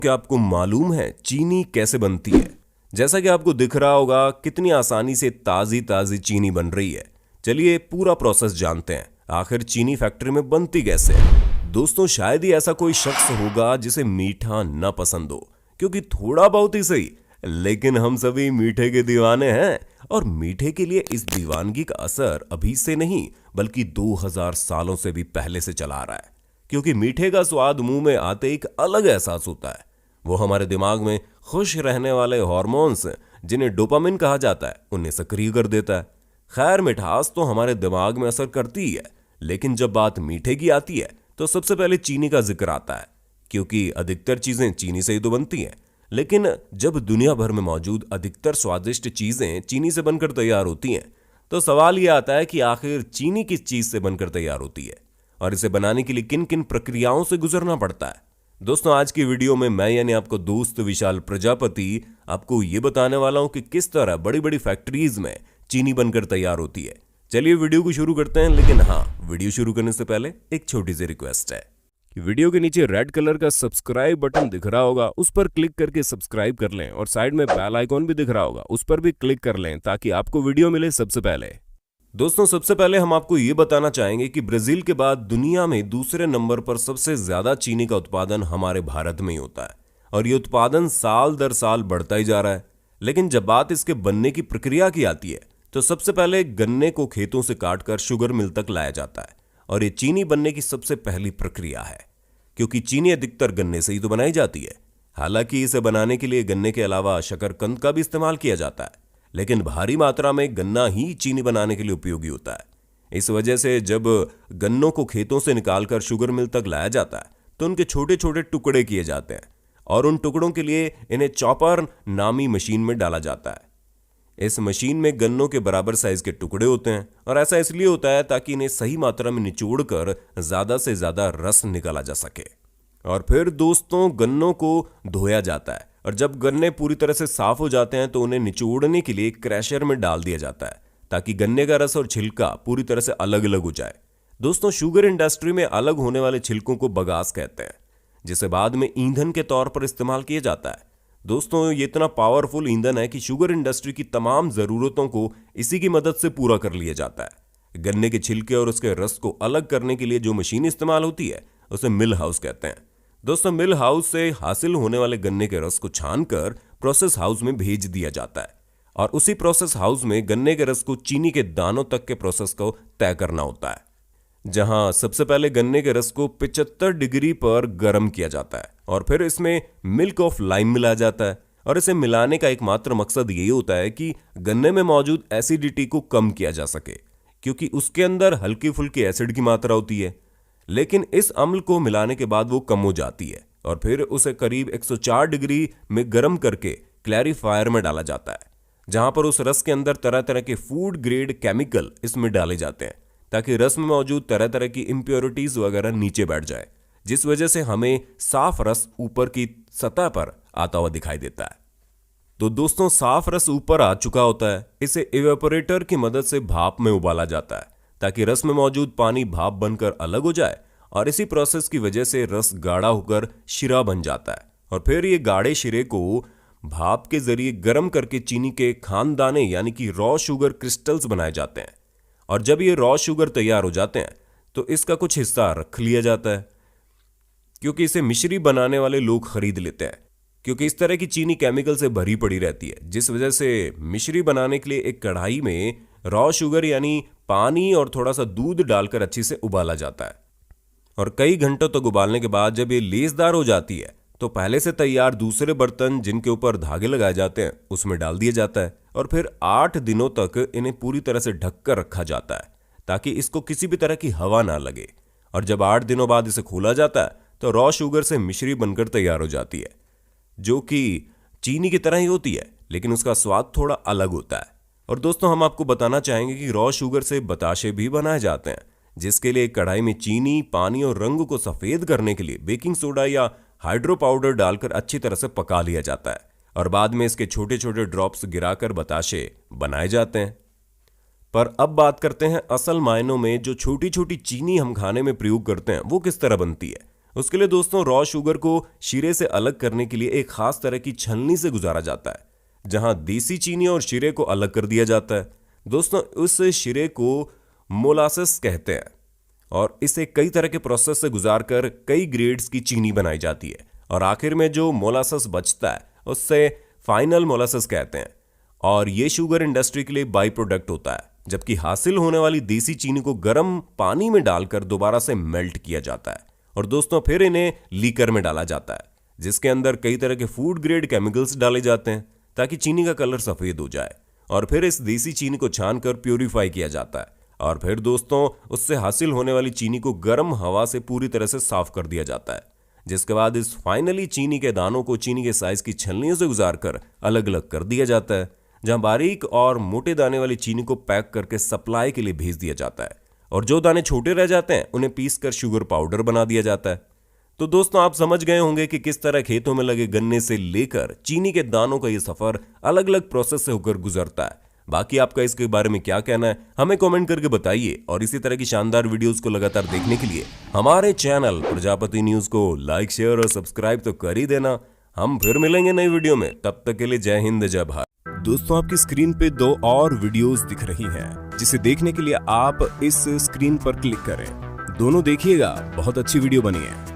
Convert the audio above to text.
क्या आपको मालूम है चीनी कैसे बनती है? जैसा कि आपको दिख रहा होगा कितनी आसानी से ताजी ताजी चीनी बन रही है। चलिए पूरा प्रोसेस जानते हैं, आखिर चीनी फैक्ट्री में बनती कैसे है। दोस्तों, शायद ही ऐसा कोई शख्स होगा जिसे मीठा न पसंद हो, क्योंकि थोड़ा बहुत ही सही, लेकिन हम सभी मीठे के दीवाने हैं। और मीठे के लिए इस दीवानगी का असर अभी से नहीं बल्कि 2000 सालों से भी पहले से चला आ रहा है। क्योंकि मीठे का स्वाद मुंह में आते एक अलग एहसास होता है। वो हमारे दिमाग में खुश रहने वाले हार्मोन्स जिन्हें डोपामिन कहा जाता है उन्हें सक्रिय कर देता है। खैर, मिठास तो हमारे दिमाग में असर करती ही है, लेकिन जब बात मीठे की आती है तो सबसे पहले चीनी का जिक्र आता है, क्योंकि अधिकतर चीजें चीनी से ही तो बनती हैं। लेकिन जब दुनिया भर में मौजूद अधिकतर स्वादिष्ट चीजें चीनी से बनकर तैयार होती हैं, तो सवाल यह आता है कि आखिर चीनी किस चीज से बनकर तैयार होती है और इसे बनाने के लिए किन किन प्रक्रियाओं से गुजरना पड़ता है। दोस्तों, आज की वीडियो में मैं यानी आपको दोस्त विशाल प्रजापति आपको ये बताने वाला हूं कि किस तरह बड़ी बड़ी फैक्ट्रीज में चीनी बनकर तैयार होती है। चलिए वीडियो को शुरू करते हैं, लेकिन हाँ, वीडियो शुरू करने से पहले एक छोटी सी रिक्वेस्ट है कि वीडियो के नीचे रेड कलर का सब्सक्राइब बटन दिख रहा होगा, उस पर क्लिक करके सब्सक्राइब कर लें और साइड में बेल आइकॉन भी दिख रहा होगा, उस पर भी क्लिक कर लें ताकि आपको वीडियो मिले सबसे पहले। दोस्तों, सबसे पहले हम आपको ये बताना चाहेंगे कि ब्राजील के बाद दुनिया में दूसरे नंबर पर सबसे ज्यादा चीनी का उत्पादन हमारे भारत में ही होता है और ये उत्पादन साल दर साल बढ़ता ही जा रहा है। लेकिन जब बात इसके बनने की प्रक्रिया की आती है तो सबसे पहले गन्ने को खेतों से काटकर शुगर मिल तक लाया जाता है और ये चीनी बनने की सबसे पहली प्रक्रिया है, क्योंकि चीनी अधिकतर गन्ने से ही तो बनाई जाती है। हालांकि इसे बनाने के लिए गन्ने के अलावा शकरकंद का भी इस्तेमाल किया जाता है, लेकिन भारी मात्रा में गन्ना ही चीनी बनाने के लिए उपयोगी होता है। इस वजह से जब गन्नों को खेतों से निकालकर शुगर मिल तक लाया जाता है तो उनके छोटे छोटे टुकड़े किए जाते हैं और उन टुकड़ों के लिए इन्हें चॉपर नामी मशीन में डाला जाता है। इस मशीन में गन्नों के बराबर साइज के टुकड़े होते हैं और ऐसा इसलिए होता है ताकि इन्हें सही मात्रा में निचोड़ कर ज्यादा से ज्यादा रस निकाला जा सके। और फिर दोस्तों, गन्नों को धोया जाता है और जब गन्ने पूरी तरह से साफ हो जाते हैं तो उन्हें निचोड़ने के लिए क्रैशर में डाल दिया जाता है ताकि गन्ने का रस और छिलका पूरी तरह से अलग अलग हो जाए। दोस्तों, शुगर इंडस्ट्री में अलग होने वाले छिलकों को बगास कहते हैं, जिसे बाद में ईंधन के तौर पर इस्तेमाल किया जाता है। दोस्तों, ये इतना पावरफुल ईंधन है कि शुगर इंडस्ट्री की तमाम जरूरतों को इसी की मदद से पूरा कर लिया जाता है। गन्ने के छिलके और उसके रस को अलग करने के लिए जो मशीन इस्तेमाल होती है उसे मिल हाउस कहते हैं। दोस्तों, मिल हाउस से हासिल होने वाले गन्ने के रस को छानकर प्रोसेस हाउस में भेज दिया जाता है और उसी प्रोसेस हाउस में गन्ने के रस को चीनी के दानों तक के प्रोसेस को तय करना होता है, जहां सबसे पहले गन्ने के रस को 75 डिग्री पर गर्म किया जाता है और फिर इसमें मिल्क ऑफ लाइम मिलाया जाता है। और इसे मिलाने का एकमात्र मकसद यही होता है कि गन्ने में मौजूद एसिडिटी को कम किया जा सके, क्योंकि उसके अंदर हल्की फुल्की एसिड की मात्रा होती है। लेकिन इस अम्ल को मिलाने के बाद वो कम हो जाती है और फिर उसे करीब 104 डिग्री में गर्म करके क्लैरिफायर में डाला जाता है, जहां पर उस रस के अंदर तरह तरह के फूड ग्रेड केमिकल इसमें डाले जाते हैं ताकि रस में मौजूद तरह तरह की इम्प्योरिटीज वगैरह नीचे बैठ जाए, जिस वजह से हमें साफ रस ऊपर की सतह पर आता हुआ दिखाई देता है। तो दोस्तों, साफ रस ऊपर आ चुका होता है, इसे इवेपोरेटर की मदद से भाप में उबाला जाता है ताकि रस में मौजूद पानी भाप बनकर अलग हो जाए और इसी प्रोसेस की वजह से रस गाढ़ा होकर शिरा बन जाता है। और फिर ये गाढ़े शिरे को भाप के जरिए गर्म करके चीनी के खानदाने यानी कि रॉ शुगर क्रिस्टल्स बनाए जाते हैं। और जब ये रॉ शुगर तैयार हो जाते हैं तो इसका कुछ हिस्सा रख लिया जाता है, क्योंकि इसे मिश्री बनाने वाले लोग खरीद लेते हैं, क्योंकि इस तरह की चीनी केमिकल से भरी पड़ी रहती है, जिस वजह से मिश्री बनाने के लिए एक कढ़ाई में रॉ शुगर यानी पानी और थोड़ा सा दूध डालकर अच्छी से उबाला जाता है। और कई घंटों तक उबालने के बाद जब ये लेसदार हो जाती है तो पहले से तैयार दूसरे बर्तन जिनके ऊपर धागे लगाए जाते हैं उसमें डाल दिया जाता है और फिर 8 दिनों तक इन्हें पूरी तरह से ढककर रखा जाता है ताकि इसको किसी भी तरह की हवा ना लगे। और जब 8 दिनों बाद इसे खोला जाता है तो रॉ शुगर से मिश्री बनकर तैयार हो जाती है, जो कि चीनी की तरह ही होती है, लेकिन उसका स्वाद थोड़ा अलग होता है। और दोस्तों, हम आपको बताना चाहेंगे कि रॉ शुगर से बताशे भी बनाए जाते हैं, जिसके लिए कढ़ाई में चीनी, पानी और रंग को सफेद करने के लिए बेकिंग सोडा या हाइड्रो पाउडर डालकर अच्छी तरह से पका लिया जाता है और बाद में इसके छोटे छोटे ड्रॉप्स गिराकर बताशे बनाए जाते हैं। पर अब बात करते हैं असल मायनों में जो छोटी छोटी चीनी हम खाने में प्रयोग करते हैं वो किस तरह बनती है उसके लिए दोस्तों रॉ शुगर को शीरे से अलग करने के लिए एक खास तरह की छलनी से गुजारा जाता है, जहां देसी चीनी और शीरे को अलग कर दिया जाता है। दोस्तों उस शीरे को मोलासेस कहते हैं और इसे कई तरह के प्रोसेस से गुजारकर कई ग्रेड्स की चीनी बनाई जाती है और आखिर में जो मोलासेस बचता है उससे फाइनल मोलासेस कहते हैं और ये शुगर इंडस्ट्री के लिए बाई प्रोडक्ट होता है, जबकि हासिल होने वाली देसी चीनी को गर्म पानी में डालकर दोबारा से मेल्ट किया जाता है और दोस्तों फिर इन्हें लीकर में डाला जाता है, जिसके अंदर कई तरह के फूड ग्रेड केमिकल्स डाले जाते हैं ताकि चीनी का कलर सफेद हो जाए और फिर इस देसी चीनी को छानकर प्यूरिफाई किया जाता है और फिर दोस्तों उससे हासिल होने वाली चीनी को गर्म हवा से पूरी तरह से साफ कर दिया जाता है, जिसके बाद इस फाइनली चीनी के दानों को चीनी के साइज की छलनियों से गुजारकर अलग अलग कर दिया जाता है, जहां बारीक और मोटे दाने वाली चीनी को पैक करके सप्लाई के लिए भेज दिया जाता है और जो दाने छोटे रह जाते हैं उन्हें पीसकर शुगर पाउडर बना दिया जाता है। तो दोस्तों आप समझ गए होंगे कि किस तरह खेतों में लगे गन्ने से लेकर चीनी के दानों का यह सफर अलग अलग प्रोसेस से होकर गुजरता है। बाकी आपका इसके बारे में क्या कहना है हमें कमेंट करके बताइए और इसी तरह की शानदार वीडियोस को लगातार देखने के लिए हमारे चैनल प्रजापति न्यूज को लाइक शेयर और सब्सक्राइब तो कर ही देना। हम फिर मिलेंगे नई वीडियो में, तब तक के लिए जय हिंद जय भारत। दोस्तों आपकी स्क्रीन पे 2 और वीडियोस दिख रही हैं, जिसे देखने के लिए आप इस स्क्रीन पर क्लिक करें। दोनों देखिएगा, बहुत अच्छी वीडियो बनी है।